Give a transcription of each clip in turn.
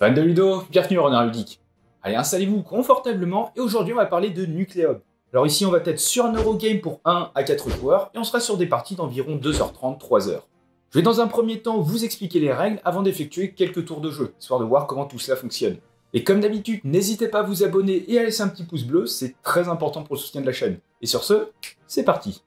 Fan de Ludo, bienvenue au Renard Ludique. Allez, installez-vous confortablement et aujourd'hui on va parler de Nucleum. Alors ici on va être sur un Eurogame pour 1 à 4 joueurs et on sera sur des parties d'environ 2h30, 3h. Je vais dans un premier temps vous expliquer les règles avant d'effectuer quelques tours de jeu, histoire de voir comment tout cela fonctionne. Et comme d'habitude, n'hésitez pas à vous abonner et à laisser un petit pouce bleu, c'est très important pour le soutien de la chaîne. Et sur ce, c'est parti.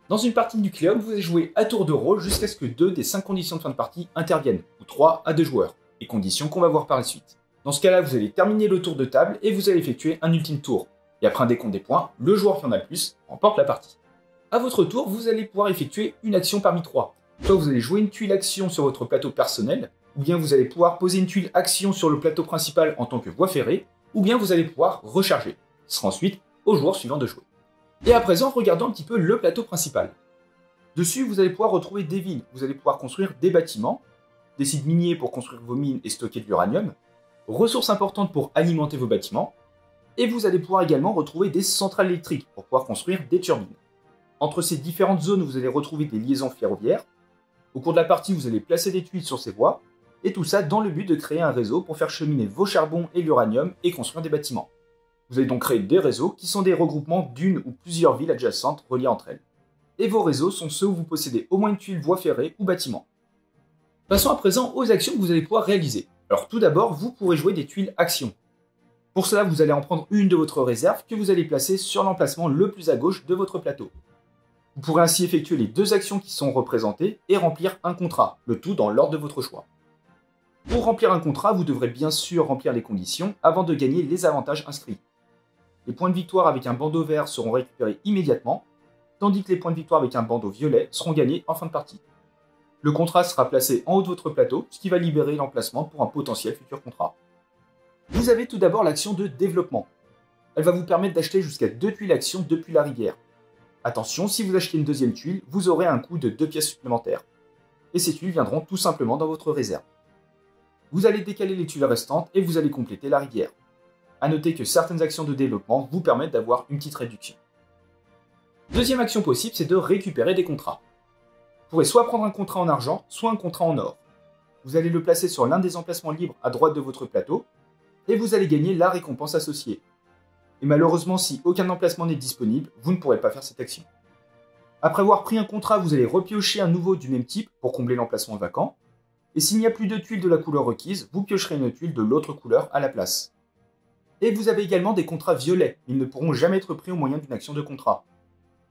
Dans une partie de Nucleum, vous allez jouer à tour de rôle jusqu'à ce que 2 des 5 conditions de fin de partie interviennent, ou 3 à 2 joueurs, les conditions qu'on va voir par la suite. Dans ce cas-là, vous allez terminer le tour de table et vous allez effectuer un ultime tour. Et après un décompte des points, le joueur qui en a le plus remporte la partie. À votre tour, vous allez pouvoir effectuer une action parmi 3. Soit vous allez jouer une tuile action sur votre plateau personnel, ou bien vous allez pouvoir poser une tuile action sur le plateau principal en tant que voie ferrée, ou bien vous allez pouvoir recharger. Ce sera ensuite au joueur suivant de jouer. Et à présent, regardons un petit peu le plateau principal. Dessus, vous allez pouvoir retrouver des villes, vous allez pouvoir construire des bâtiments, des sites miniers pour construire vos mines et stocker de l'uranium, ressources importantes pour alimenter vos bâtiments, et vous allez pouvoir également retrouver des centrales électriques pour pouvoir construire des turbines. Entre ces différentes zones, vous allez retrouver des liaisons ferroviaires. Au cours de la partie, vous allez placer des tuiles sur ces voies, et tout ça dans le but de créer un réseau pour faire cheminer vos charbons et l'uranium et construire des bâtiments. Vous allez donc créer des réseaux qui sont des regroupements d'une ou plusieurs villes adjacentes reliées entre elles. Et vos réseaux sont ceux où vous possédez au moins une tuile voie ferrée ou bâtiment. Passons à présent aux actions que vous allez pouvoir réaliser. Alors tout d'abord, vous pourrez jouer des tuiles actions. Pour cela, vous allez en prendre une de votre réserve que vous allez placer sur l'emplacement le plus à gauche de votre plateau. Vous pourrez ainsi effectuer les 2 actions qui sont représentées et remplir un contrat, le tout dans l'ordre de votre choix. Pour remplir un contrat, vous devrez bien sûr remplir les conditions avant de gagner les avantages inscrits. Les points de victoire avec un bandeau vert seront récupérés immédiatement, tandis que les points de victoire avec un bandeau violet seront gagnés en fin de partie. Le contrat sera placé en haut de votre plateau, ce qui va libérer l'emplacement pour un potentiel futur contrat. Vous avez tout d'abord l'action de développement. Elle va vous permettre d'acheter jusqu'à 2 tuiles actions depuis la rivière. Attention, si vous achetez une deuxième tuile, vous aurez un coût de 2 pièces supplémentaires. Et ces tuiles viendront tout simplement dans votre réserve. Vous allez décaler les tuiles restantes et vous allez compléter la rivière. A noter que certaines actions de développement vous permettent d'avoir une petite réduction. Deuxième action possible, c'est de récupérer des contrats. Vous pourrez soit prendre un contrat en argent, soit un contrat en or. Vous allez le placer sur l'un des emplacements libres à droite de votre plateau, et vous allez gagner la récompense associée. Et malheureusement, si aucun emplacement n'est disponible, vous ne pourrez pas faire cette action. Après avoir pris un contrat, vous allez repiocher un nouveau du même type pour combler l'emplacement vacant, et s'il n'y a plus de tuiles de la couleur requise, vous piocherez une tuile de l'autre couleur à la place. Et vous avez également des contrats violets, ils ne pourront jamais être pris au moyen d'une action de contrat.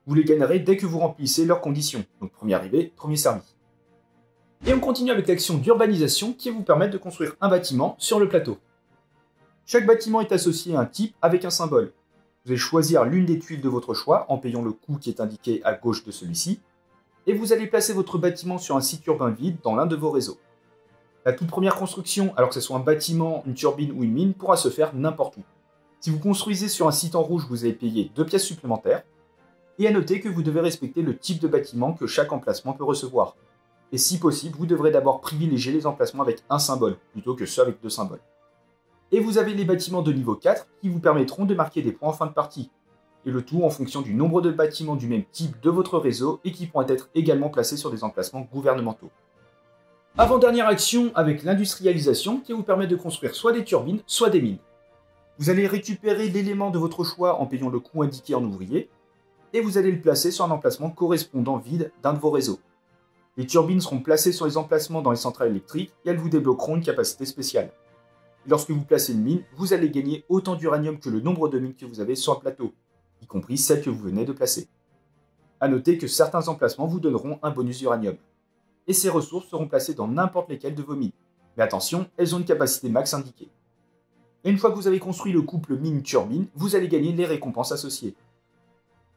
Vous les gagnerez dès que vous remplissez leurs conditions, donc premier arrivé, premier servi. Et on continue avec l'action d'urbanisation qui va vous permettre de construire un bâtiment sur le plateau. Chaque bâtiment est associé à un type avec un symbole. Vous allez choisir l'une des tuiles de votre choix en payant le coût qui est indiqué à gauche de celui-ci, et vous allez placer votre bâtiment sur un site urbain vide dans l'un de vos réseaux. La toute première construction, alors que ce soit un bâtiment, une turbine ou une mine, pourra se faire n'importe où. Si vous construisez sur un site en rouge, vous allez payer 2 pièces supplémentaires. Et à noter que vous devez respecter le type de bâtiment que chaque emplacement peut recevoir. Et si possible, vous devrez d'abord privilégier les emplacements avec un symbole, plutôt que ceux avec 2 symboles. Et vous avez les bâtiments de niveau 4 qui vous permettront de marquer des points en fin de partie. Et le tout en fonction du nombre de bâtiments du même type de votre réseau et qui pourront être également placés sur des emplacements gouvernementaux. Avant-dernière action avec l'industrialisation qui vous permet de construire soit des turbines, soit des mines. Vous allez récupérer l'élément de votre choix en payant le coût indiqué en ouvrier, et vous allez le placer sur un emplacement correspondant vide d'un de vos réseaux. Les turbines seront placées sur les emplacements dans les centrales électriques et elles vous débloqueront une capacité spéciale. Et lorsque vous placez une mine, vous allez gagner autant d'uranium que le nombre de mines que vous avez sur le plateau, y compris celles que vous venez de placer. A noter que certains emplacements vous donneront un bonus d'uranium. Et ces ressources seront placées dans n'importe lesquelles de vos mines. Mais attention, elles ont une capacité max indiquée. Et une fois que vous avez construit le couple mine-turbine, vous allez gagner les récompenses associées.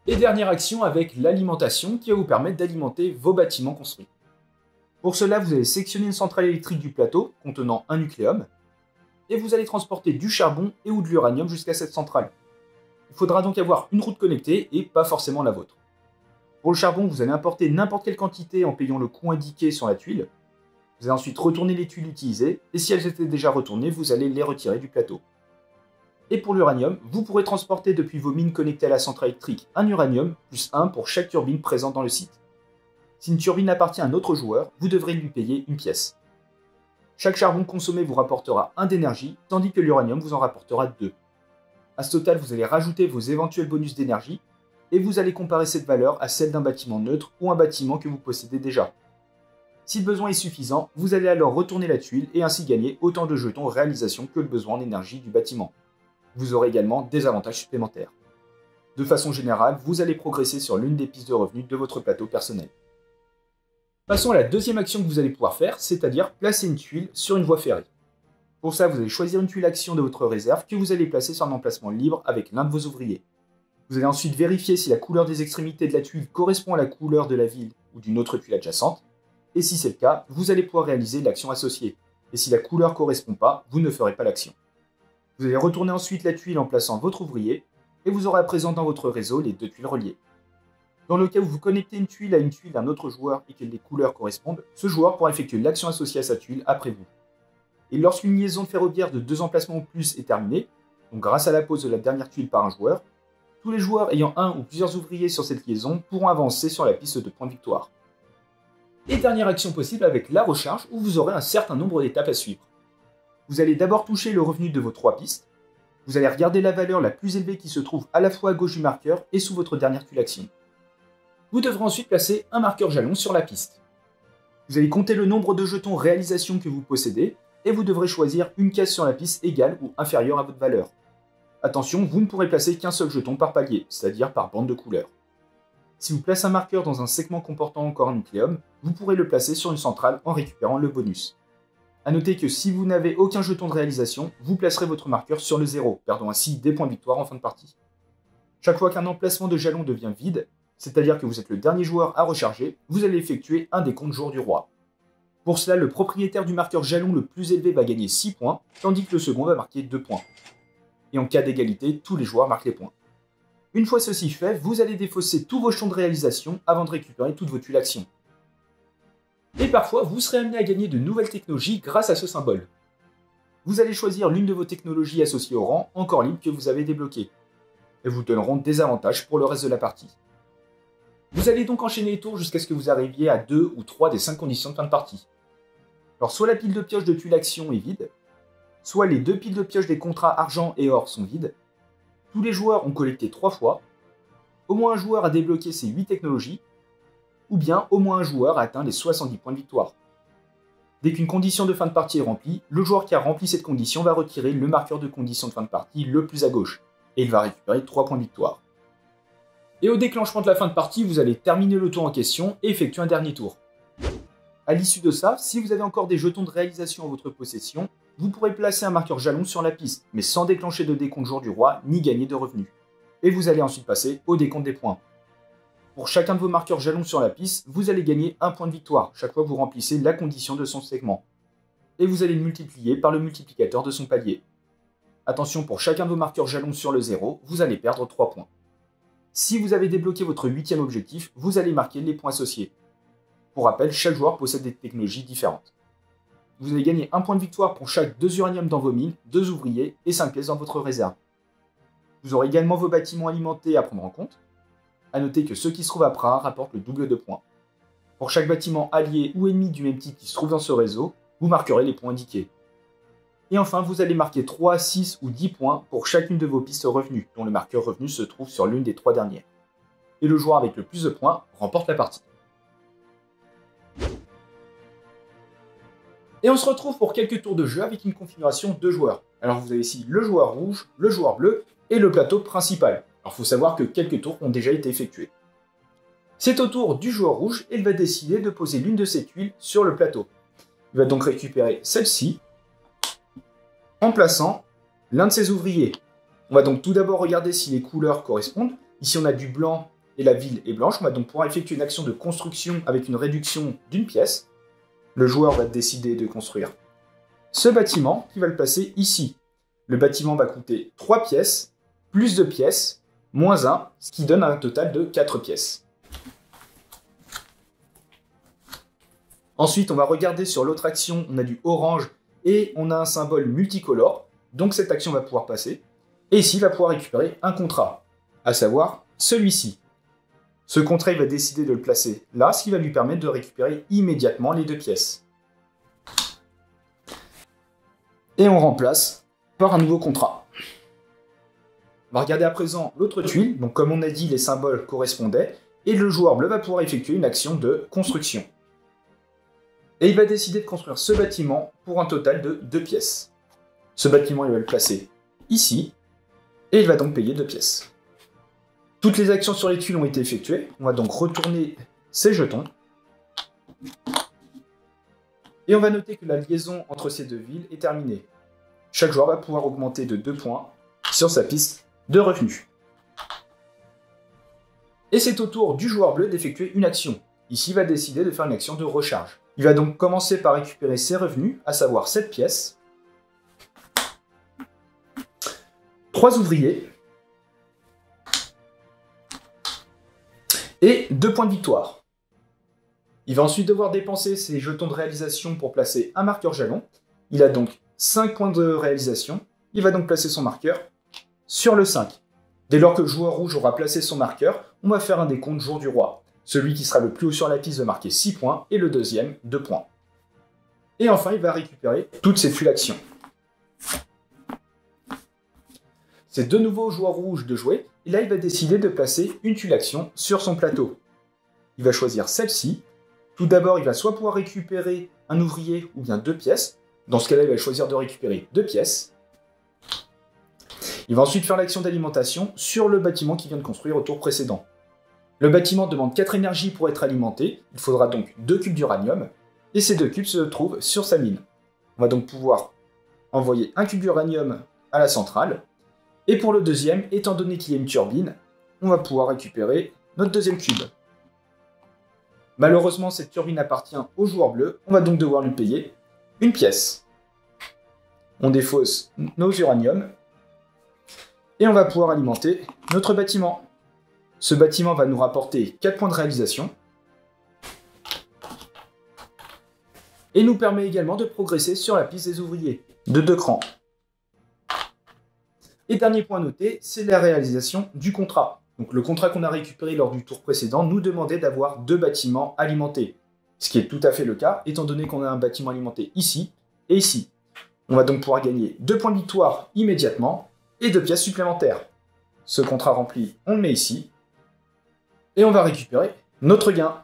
Et dernière action avec l'alimentation qui va vous permettre d'alimenter vos bâtiments construits. Pour cela, vous allez sectionner une centrale électrique du plateau contenant un nucléum, et vous allez transporter du charbon et ou de l'uranium jusqu'à cette centrale. Il faudra donc avoir une route connectée et pas forcément la vôtre. Pour le charbon, vous allez importer n'importe quelle quantité en payant le coût indiqué sur la tuile. Vous allez ensuite retourner les tuiles utilisées, et si elles étaient déjà retournées, vous allez les retirer du plateau. Et pour l'uranium, vous pourrez transporter depuis vos mines connectées à la centrale électrique un uranium, plus 1 pour chaque turbine présente dans le site. Si une turbine appartient à un autre joueur, vous devrez lui payer une pièce. Chaque charbon consommé vous rapportera 1 d'énergie, tandis que l'uranium vous en rapportera 2. À ce total, vous allez rajouter vos éventuels bonus d'énergie, et vous allez comparer cette valeur à celle d'un bâtiment neutre ou un bâtiment que vous possédez déjà. Si le besoin est suffisant, vous allez alors retourner la tuile et ainsi gagner autant de jetons réalisation que le besoin en énergie du bâtiment. Vous aurez également des avantages supplémentaires. De façon générale, vous allez progresser sur l'une des pistes de revenus de votre plateau personnel. Passons à la deuxième action que vous allez pouvoir faire, c'est-à-dire placer une tuile sur une voie ferrée. Pour ça, vous allez choisir une tuile action de votre réserve que vous allez placer sur un emplacement libre avec l'un de vos ouvriers. Vous allez ensuite vérifier si la couleur des extrémités de la tuile correspond à la couleur de la ville ou d'une autre tuile adjacente, et si c'est le cas, vous allez pouvoir réaliser l'action associée. Et si la couleur ne correspond pas, vous ne ferez pas l'action. Vous allez retourner ensuite la tuile en plaçant votre ouvrier, et vous aurez à présent dans votre réseau les 2 tuiles reliées. Dans le cas où vous connectez une tuile à une tuile d'un autre joueur et que les couleurs correspondent, ce joueur pourra effectuer l'action associée à sa tuile après vous. Et lorsqu'une liaison ferroviaire de 2 emplacements ou plus est terminée, donc grâce à la pose de la dernière tuile par un joueur, tous les joueurs ayant un ou plusieurs ouvriers sur cette liaison pourront avancer sur la piste de points de victoire. Et dernière action possible avec la recharge où vous aurez un certain nombre d'étapes à suivre. Vous allez d'abord toucher le revenu de vos 3 pistes, vous allez regarder la valeur la plus élevée qui se trouve à la fois à gauche du marqueur et sous votre dernière tuile action. Vous devrez ensuite placer un marqueur jalon sur la piste. Vous allez compter le nombre de jetons réalisation que vous possédez et vous devrez choisir une case sur la piste égale ou inférieure à votre valeur. Attention, vous ne pourrez placer qu'un seul jeton par palier, c'est-à-dire par bande de couleur. Si vous placez un marqueur dans un segment comportant encore un nucléum, vous pourrez le placer sur une centrale en récupérant le bonus. A noter que si vous n'avez aucun jeton de réalisation, vous placerez votre marqueur sur le 0, perdant ainsi des points de victoire en fin de partie. Chaque fois qu'un emplacement de jalon devient vide, c'est-à-dire que vous êtes le dernier joueur à recharger, vous allez effectuer un décompte jour du roi. Pour cela, le propriétaire du marqueur jalon le plus élevé va gagner 6 points, tandis que le second va marquer 2 points. Et en cas d'égalité, tous les joueurs marquent les points. Une fois ceci fait, vous allez défausser tous vos jetons de réalisation avant de récupérer toutes vos tuiles actions. Et parfois, vous serez amené à gagner de nouvelles technologies grâce à ce symbole. Vous allez choisir l'une de vos technologies associées au rang encore libre que vous avez débloqué. Elles vous donneront des avantages pour le reste de la partie. Vous allez donc enchaîner les tours jusqu'à ce que vous arriviez à 2 ou 3 des 5 conditions de fin de partie. Alors soit la pile de pioche de tuiles action est vide, soit les 2 piles de pioche des contrats argent et or sont vides, tous les joueurs ont collecté 3 fois, au moins un joueur a débloqué ses 8 technologies, ou bien au moins un joueur a atteint les 70 points de victoire. Dès qu'une condition de fin de partie est remplie, le joueur qui a rempli cette condition va retirer le marqueur de condition de fin de partie le plus à gauche, et il va récupérer 3 points de victoire. Et au déclenchement de la fin de partie, vous allez terminer le tour en question et effectuer un dernier tour. À l'issue de ça, si vous avez encore des jetons de réalisation en votre possession, vous pourrez placer un marqueur jalon sur la piste, mais sans déclencher de décompte jour du roi, ni gagner de revenus. Et vous allez ensuite passer au décompte des points. Pour chacun de vos marqueurs jalons sur la piste, vous allez gagner 1 point de victoire, chaque fois que vous remplissez la condition de son segment. Et vous allez le multiplier par le multiplicateur de son palier. Attention, pour chacun de vos marqueurs jalons sur le 0, vous allez perdre 3 points. Si vous avez débloqué votre 8e objectif, vous allez marquer les points associés. Pour rappel, chaque joueur possède des technologies différentes. Vous allez gagner 1 point de victoire pour chaque 2 uraniums dans vos mines, 2 ouvriers et 5 pièces dans votre réserve. Vous aurez également vos bâtiments alimentés à prendre en compte. A noter que ceux qui se trouvent à Praha rapportent le double de points. Pour chaque bâtiment allié ou ennemi du même type qui se trouve dans ce réseau, vous marquerez les points indiqués. Et enfin, vous allez marquer 3, 6 ou 10 points pour chacune de vos pistes revenus, dont le marqueur revenu se trouve sur l'une des 3 dernières. Et le joueur avec le plus de points remporte la partie. Et on se retrouve pour quelques tours de jeu avec une configuration de joueurs. Alors vous avez ici le joueur rouge, le joueur bleu et le plateau principal. Alors il faut savoir que quelques tours ont déjà été effectués. C'est au tour du joueur rouge et il va décider de poser l'une de ses tuiles sur le plateau. Il va donc récupérer celle-ci en plaçant l'un de ses ouvriers. On va donc tout d'abord regarder si les couleurs correspondent. Ici on a du blanc et la ville est blanche. On va donc pouvoir effectuer une action de construction avec une réduction d'une pièce. Le joueur va décider de construire ce bâtiment qui va le placer ici. Le bâtiment va coûter 3 pièces, plus 2 pièces, moins 1, ce qui donne un total de 4 pièces. Ensuite, on va regarder sur l'autre action, on a du orange et on a un symbole multicolore, donc cette action va pouvoir passer. Et ici, il va pouvoir récupérer un contrat, à savoir celui-ci. Ce contrat, il va décider de le placer là, ce qui va lui permettre de récupérer immédiatement les 2 pièces. Et on remplace par un nouveau contrat. On va regarder à présent l'autre tuile. Donc comme on a dit, les symboles correspondaient. Et le joueur bleu va pouvoir effectuer une action de construction. Et il va décider de construire ce bâtiment pour un total de 2 pièces. Ce bâtiment, il va le placer ici. Et il va donc payer 2 pièces. Toutes les actions sur les tuiles ont été effectuées. On va donc retourner ces jetons. Et on va noter que la liaison entre ces deux villes est terminée. Chaque joueur va pouvoir augmenter de 2 points sur sa piste de revenus. Et c'est au tour du joueur bleu d'effectuer une action. Ici, il va décider de faire une action de recharge. Il va donc commencer par récupérer ses revenus, à savoir 7 pièces, 3 ouvriers et 2 points de victoire. Il va ensuite devoir dépenser ses jetons de réalisation pour placer un marqueur jalon. Il a donc 5 points de réalisation. Il va donc placer son marqueur sur le 5. Dès lors que le joueur rouge aura placé son marqueur, on va faire un décompte jour du roi. Celui qui sera le plus haut sur la piste va marquer 6 points et le deuxième 2 points. Et enfin, il va récupérer toutes ses tuiles actions. C'est de nouveau au joueur rouge de jouer, et là il va décider de placer une tuile action sur son plateau. Il va choisir celle-ci. Tout d'abord, il va soit pouvoir récupérer un ouvrier ou bien 2 pièces. Dans ce cas-là, il va choisir de récupérer 2 pièces. Il va ensuite faire l'action d'alimentation sur le bâtiment qu'il vient de construire au tour précédent. Le bâtiment demande 4 énergies pour être alimenté. Il faudra donc 2 cubes d'uranium. Et ces 2 cubes se trouvent sur sa mine. On va donc pouvoir envoyer un cube d'uranium à la centrale. Et pour le deuxième, étant donné qu'il y a une turbine, on va pouvoir récupérer notre deuxième cube. Malheureusement, cette turbine appartient au joueur bleu. On va donc devoir lui payer une pièce. On défausse nos uraniums. Et on va pouvoir alimenter notre bâtiment. Ce bâtiment va nous rapporter 4 points de réalisation. Et nous permet également de progresser sur la piste des ouvriers, de 2 crans. Et dernier point noté, c'est la réalisation du contrat. Donc le contrat qu'on a récupéré lors du tour précédent nous demandait d'avoir 2 bâtiments alimentés. Ce qui est tout à fait le cas, étant donné qu'on a un bâtiment alimenté ici et ici. On va donc pouvoir gagner 2 points de victoire immédiatement et 2 pièces supplémentaires. Ce contrat rempli, on le met ici. Et on va récupérer notre gain.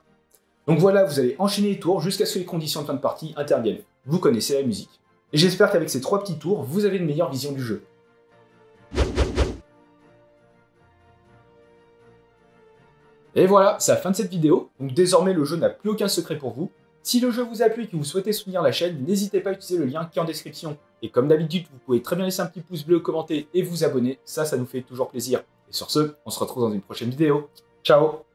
Donc voilà, vous allez enchaîner les tours jusqu'à ce que les conditions de fin de partie interviennent. Vous connaissez la musique. Et j'espère qu'avec ces 3 petits tours, vous avez une meilleure vision du jeu. Et voilà, c'est la fin de cette vidéo. Donc désormais, le jeu n'a plus aucun secret pour vous. Si le jeu vous a plu et que vous souhaitez soutenir la chaîne, n'hésitez pas à utiliser le lien qui est en description. Et comme d'habitude, vous pouvez très bien laisser un petit pouce bleu, commenter et vous abonner. Ça nous fait toujours plaisir. Et sur ce, on se retrouve dans une prochaine vidéo. Ciao!